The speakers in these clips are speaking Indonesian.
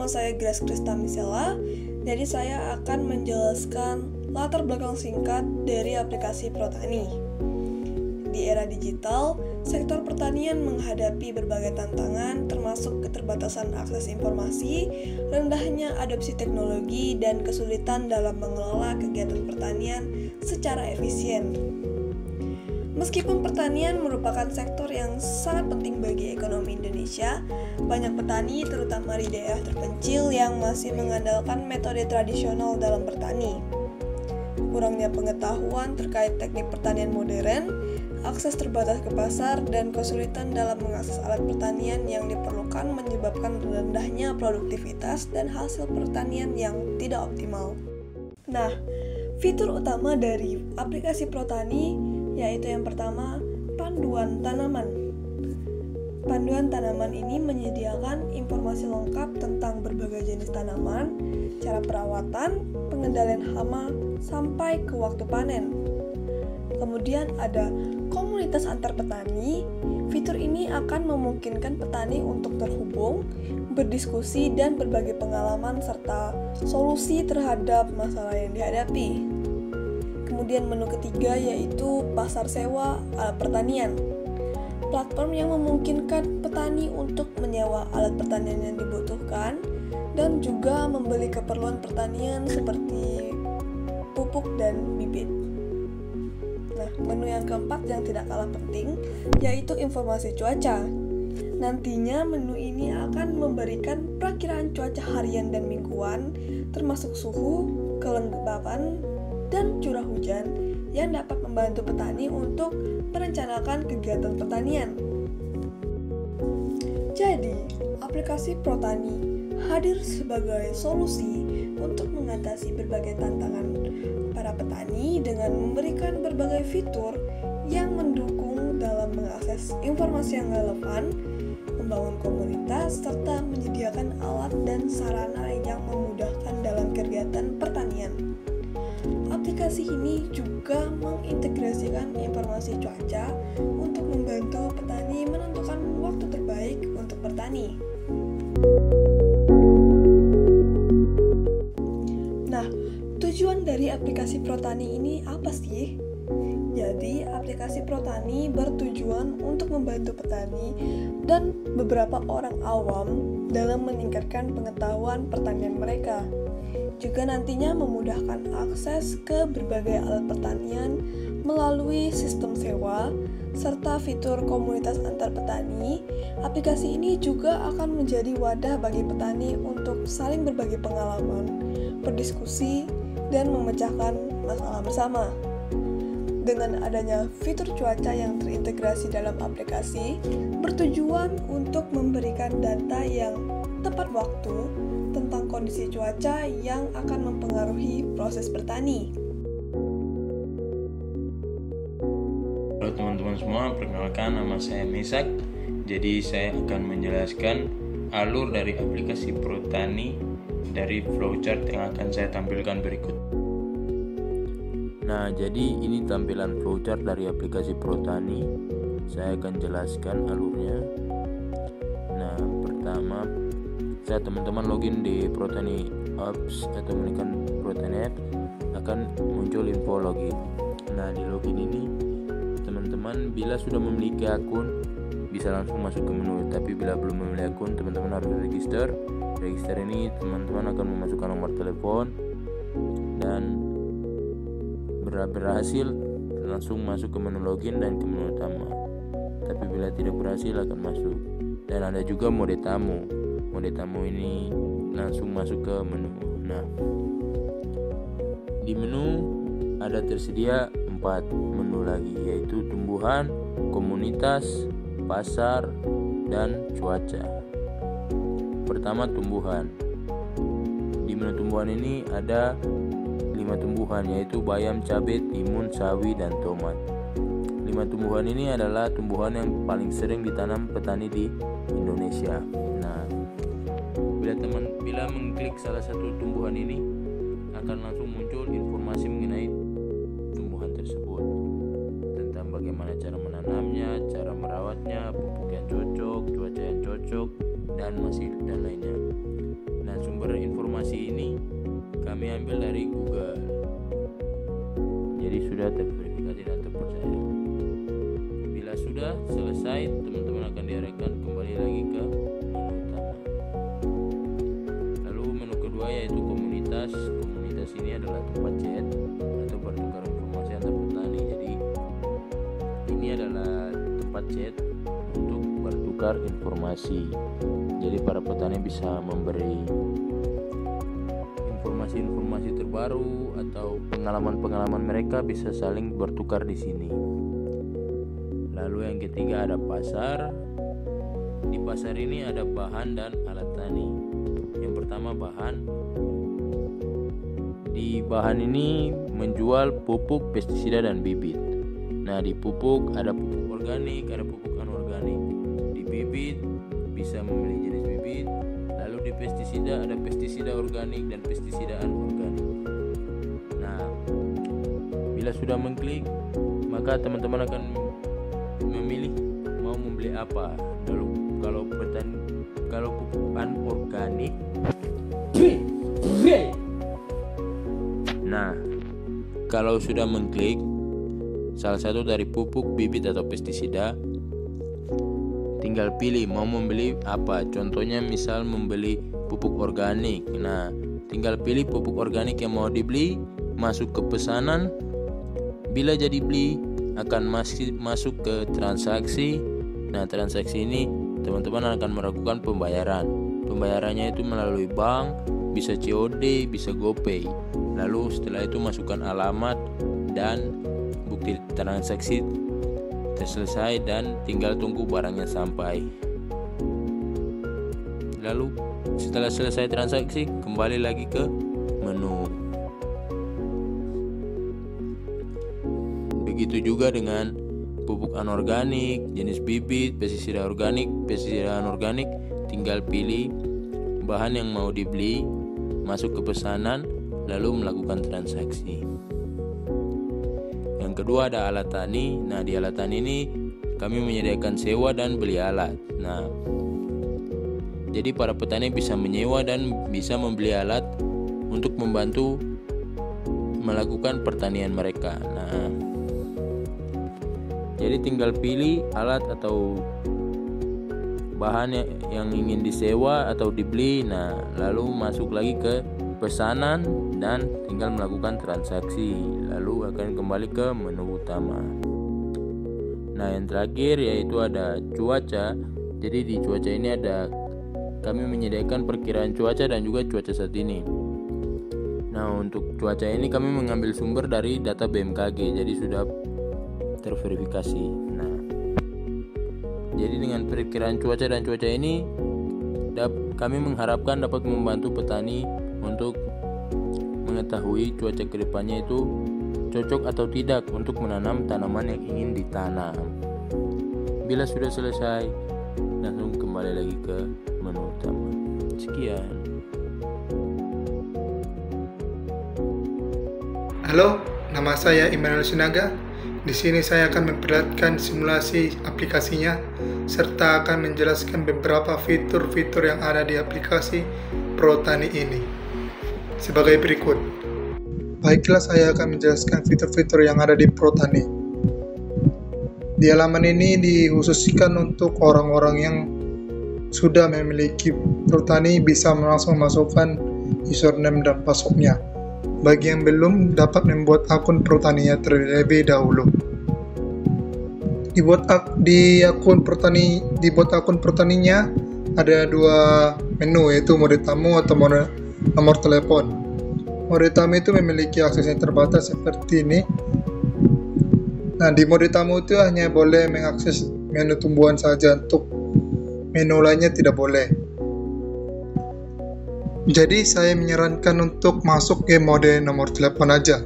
nama saya Grace Kristamisela. Jadi saya akan menjelaskan latar belakang singkat dari aplikasi Protani. Di era digital, sektor pertanian menghadapi berbagai tantangan termasuk keterbatasan akses informasi, rendahnya adopsi teknologi, dan kesulitan dalam mengelola kegiatan pertanian secara efisien. Meskipun pertanian merupakan sektor yang sangat penting bagi ekonomi Indonesia, banyak petani terutama di daerah terpencil yang masih mengandalkan metode tradisional dalam bertani. Kurangnya pengetahuan terkait teknik pertanian modern, akses terbatas ke pasar, dan kesulitan dalam mengakses alat pertanian yang diperlukan menyebabkan rendahnya produktivitas dan hasil pertanian yang tidak optimal. Nah, fitur utama dari aplikasi Protani yaitu yang pertama, panduan tanaman. Panduan tanaman ini menyediakan informasi lengkap tentang berbagai jenis tanaman, cara perawatan, pengendalian hama, sampai ke waktu panen. Kemudian ada komunitas antar petani. Fitur ini akan memungkinkan petani untuk terhubung, berdiskusi, dan berbagi pengalaman serta solusi terhadap masalah yang dihadapi. Kemudian menu ketiga yaitu pasar sewa alat pertanian. Platform yang memungkinkan petani untuk menyewa alat pertanian yang dibutuhkan dan juga membeli keperluan pertanian seperti pupuk dan bibit. Nah, menu yang keempat yang tidak kalah penting yaitu informasi cuaca. Nantinya menu ini akan memberikan perakiraan cuaca harian dan mingguan termasuk suhu, kelembapan, dan curah hujan yang dapat membantu petani untuk merencanakan kegiatan pertanian. Jadi, aplikasi Protani hadir sebagai solusi untuk mengatasi berbagai tantangan para petani dengan memberikan berbagai fitur yang mendukung dalam mengakses informasi yang relevan, membangun komunitas, serta menyediakan alat dan sarana yang memudahkan dalam kegiatan pertanian. Aplikasi ini juga mengintegrasikan informasi cuaca untuk membantu petani menentukan waktu terbaik untuk bertani. Nah, tujuan dari aplikasi Protani ini apa sih? Jadi, aplikasi Protani bertujuan untuk membantu petani dan beberapa orang awam dalam meningkatkan pengetahuan pertanian mereka. Juga nantinya memudahkan akses ke berbagai alat pertanian melalui sistem sewa, serta fitur komunitas antar petani. Aplikasi ini juga akan menjadi wadah bagi petani untuk saling berbagi pengalaman, berdiskusi, dan memecahkan masalah bersama. Dengan adanya fitur cuaca yang terintegrasi dalam aplikasi, bertujuan untuk memberikan data yang tepat waktu tentang kondisi cuaca yang akan mempengaruhi proses bertani. Halo teman-teman semua, perkenalkan nama saya Mesak. Jadi saya akan menjelaskan alur dari aplikasi Protani dari flowchart yang akan saya tampilkan berikut. Nah, jadi ini tampilan flowchart dari aplikasi Protani. Saya akan jelaskan alurnya. Nah, pertama saat teman-teman login di Protani Apps atau menekan Protani Apps akan muncul info login. Nah, di login ini teman-teman bila sudah memiliki akun bisa langsung masuk ke menu, tapi bila belum memiliki akun teman-teman harus register. Register ini teman-teman akan memasukkan nomor telepon dan berhasil langsung masuk ke menu login dan ke menu utama. Tapi bila tidak berhasil akan masuk. Dan ada juga mode tamu. Mode tamu ini langsung masuk ke menu. Nah, di menu ada tersedia 4 menu lagi, yaitu tumbuhan, komunitas, pasar, dan cuaca. Pertama, tumbuhan. Di menu tumbuhan ini ada 5 tumbuhan, yaitu bayam, cabai, timun, sawi, dan tomat. 5 tumbuhan ini adalah tumbuhan yang paling sering ditanam petani di Indonesia. Nah, bila mengklik salah satu tumbuhan ini akan langsung muncul informasi mengenai tumbuhan tersebut, tentang bagaimana cara menanamnya, cara merawatnya, pupuk yang cocok, cuaca yang cocok, dan lainnya. Nah, informasi ini kami ambil dari Google. Jadi sudah terverifikasi dan terpercaya. Bila sudah selesai, teman-teman akan diarahkan kembali lagi ke menu utama. Lalu menu kedua yaitu komunitas. Komunitas ini adalah tempat chat atau bertukar informasi antar petani. Jadi ini adalah tempat chat untuk bertukar informasi. Jadi para petani bisa memberi informasi terbaru atau pengalaman-pengalaman mereka bisa saling bertukar di sini. Lalu yang ketiga ada pasar. Di pasar ini ada bahan dan alat tani. Yang pertama bahan. Di bahan ini menjual pupuk, pestisida dan bibit. Nah, di pupuk ada pupuk organik, ada pupuk anorganik. Di bibit bisa memilih jenis bibit. Lalu di pestisida ada pestisida organik dan pestisida anorganik. Nah, bila sudah mengklik, maka teman-teman akan memilih mau membeli apa. Lalu kalau pupuk anorganik, nah kalau sudah mengklik salah satu dari pupuk, bibit atau pestisida, tinggal pilih mau membeli apa. Contohnya misal membeli pupuk organik. Nah, tinggal pilih pupuk organik yang mau dibeli, masuk ke pesanan. Bila jadi beli, akan masuk ke transaksi. Nah, transaksi ini teman-teman akan melakukan pembayaran. Pembayarannya itu melalui bank, bisa COD, bisa GoPay. Lalu setelah itu masukkan alamat dan bukti transaksi selesai dan tinggal tunggu barangnya sampai. Lalu setelah selesai transaksi, kembali lagi ke menu. Begitu juga dengan pupuk anorganik, jenis bibit, pestisida organik, pestisida anorganik, tinggal pilih bahan yang mau dibeli, masuk ke pesanan, lalu melakukan transaksi. Yang kedua ada alat tani. Nah, di alat tani ini kami menyediakan sewa dan beli alat. Nah, jadi para petani bisa menyewa dan bisa membeli alat untuk membantu melakukan pertanian mereka. Nah, jadi tinggal pilih alat atau bahan yang ingin disewa atau dibeli. Nah, lalu masuk lagi ke pesanan dan tinggal melakukan transaksi, lalu akan kembali ke menu utama. Nah, yang terakhir yaitu ada cuaca. Jadi di cuaca ini kami menyediakan perkiraan cuaca dan juga cuaca saat ini. Nah, untuk cuaca ini kami mengambil sumber dari data BMKG, jadi sudah terverifikasi. Nah, jadi dengan perkiraan cuaca dan cuaca ini kami mengharapkan dapat membantu petani untuk mengetahui cuaca kedepannya itu cocok atau tidak untuk menanam tanaman yang ingin ditanam. Bila sudah selesai, langsung kembali lagi ke menu utama. Sekian. Halo, nama saya Immanuel Sinaga. Di sini saya akan memperlihatkan simulasi aplikasinya serta akan menjelaskan beberapa fitur-fitur yang ada di aplikasi ProTani ini. Sebagai berikut. Baiklah, saya akan menjelaskan fitur-fitur yang ada di ProTani. Di halaman ini dikhususkan untuk orang-orang yang sudah memiliki ProTani bisa langsung masukkan username dan passwordnya. Bagi yang belum, dapat membuat akun ProTani-nya terlebih dahulu. Dibuat akun ProTani-nya ada dua menu, yaitu mode tamu atau mode nomor telepon. Mode tamu itu memiliki akses yang terbatas seperti ini. Nah, di mode tamu itu hanya boleh mengakses menu tumbuhan saja, untuk menu lainnya tidak boleh. Jadi saya menyarankan untuk masuk ke mode nomor telepon aja.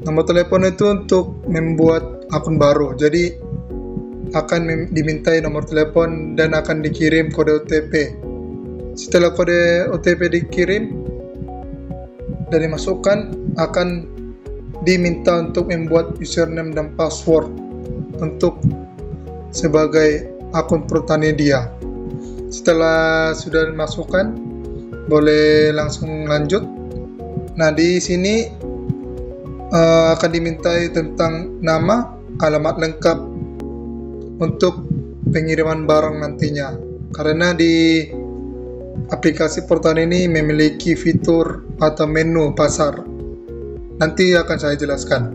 Nomor telepon itu untuk membuat akun baru. Jadi akan dimintai nomor telepon dan akan dikirim kode OTP. Setelah kode OTP dikirim dan dimasukkan, akan diminta untuk membuat username dan password untuk sebagai akun ProTani dia. Setelah sudah dimasukkan, boleh langsung lanjut. Nah, di sini akan dimintai tentang nama, alamat lengkap untuk pengiriman barang nantinya. Karena di aplikasi Portan ini memiliki fitur atau menu pasar. Nanti akan saya jelaskan.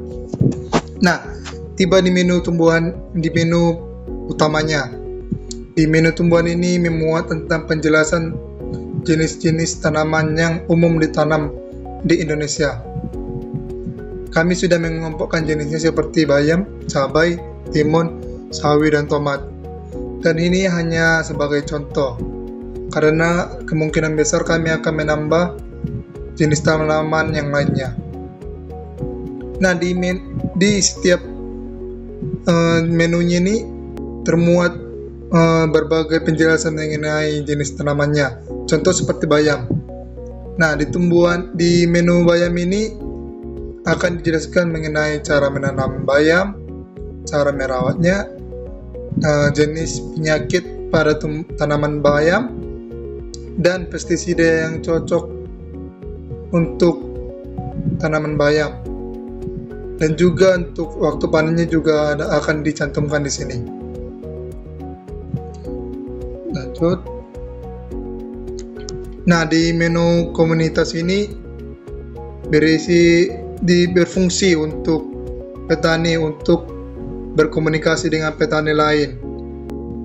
Nah, tiba di menu utamanya. Di menu tumbuhan ini memuat tentang penjelasan jenis-jenis tanaman yang umum ditanam di Indonesia. Kami sudah mengelompokkan jenisnya seperti bayam, cabai, timun, sawi, dan tomat. Dan ini hanya sebagai contoh, karena kemungkinan besar kami akan menambah jenis tanaman yang lainnya. Nah, di setiap menunya ini termuat berbagai penjelasan mengenai jenis tanamannya. Contoh seperti bayam. Nah, di menu bayam ini akan dijelaskan mengenai cara menanam bayam, cara merawatnya, jenis penyakit pada tanaman bayam, dan pestisida yang cocok untuk tanaman bayam. Dan juga untuk waktu panennya juga akan dicantumkan di sini. Lanjut. Nah, di menu komunitas ini berfungsi untuk petani untuk berkomunikasi dengan petani lain.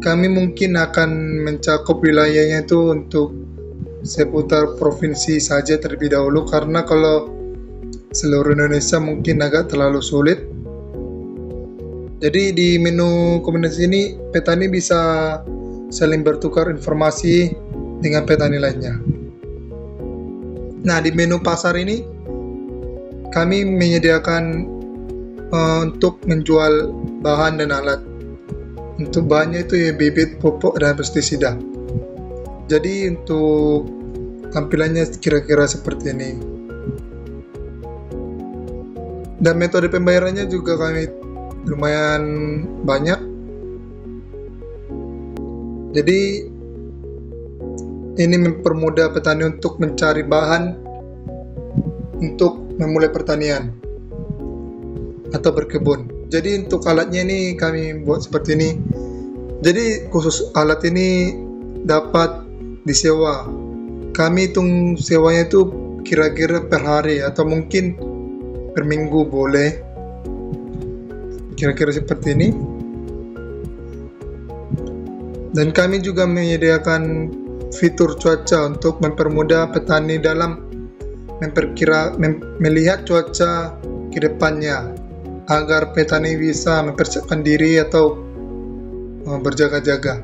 Kami mungkin akan mencakup wilayahnya itu untuk seputar provinsi saja terlebih dahulu, karena kalau seluruh Indonesia mungkin agak terlalu sulit. Jadi di menu komunitas ini petani bisa saling bertukar informasi dengan petani lainnya. Nah, di menu pasar ini kami menyediakan untuk menjual bahan dan alat. Untuk bahannya itu ya bibit, pupuk, dan pestisida. Jadi untuk tampilannya kira-kira seperti ini. Dan metode pembayarannya juga kami lumayan banyak. Jadi ini mempermudah petani untuk mencari bahan untuk memulai pertanian atau berkebun. Jadi untuk alatnya ini kami buat seperti ini. Jadi khusus alat ini dapat disewa. Kami hitung sewanya itu kira-kira per hari atau mungkin per minggu boleh. Kira-kira seperti ini. Dan kami juga menyediakan fitur cuaca untuk mempermudah petani dalam melihat cuaca ke depannya, agar petani bisa mempersiapkan diri atau berjaga-jaga.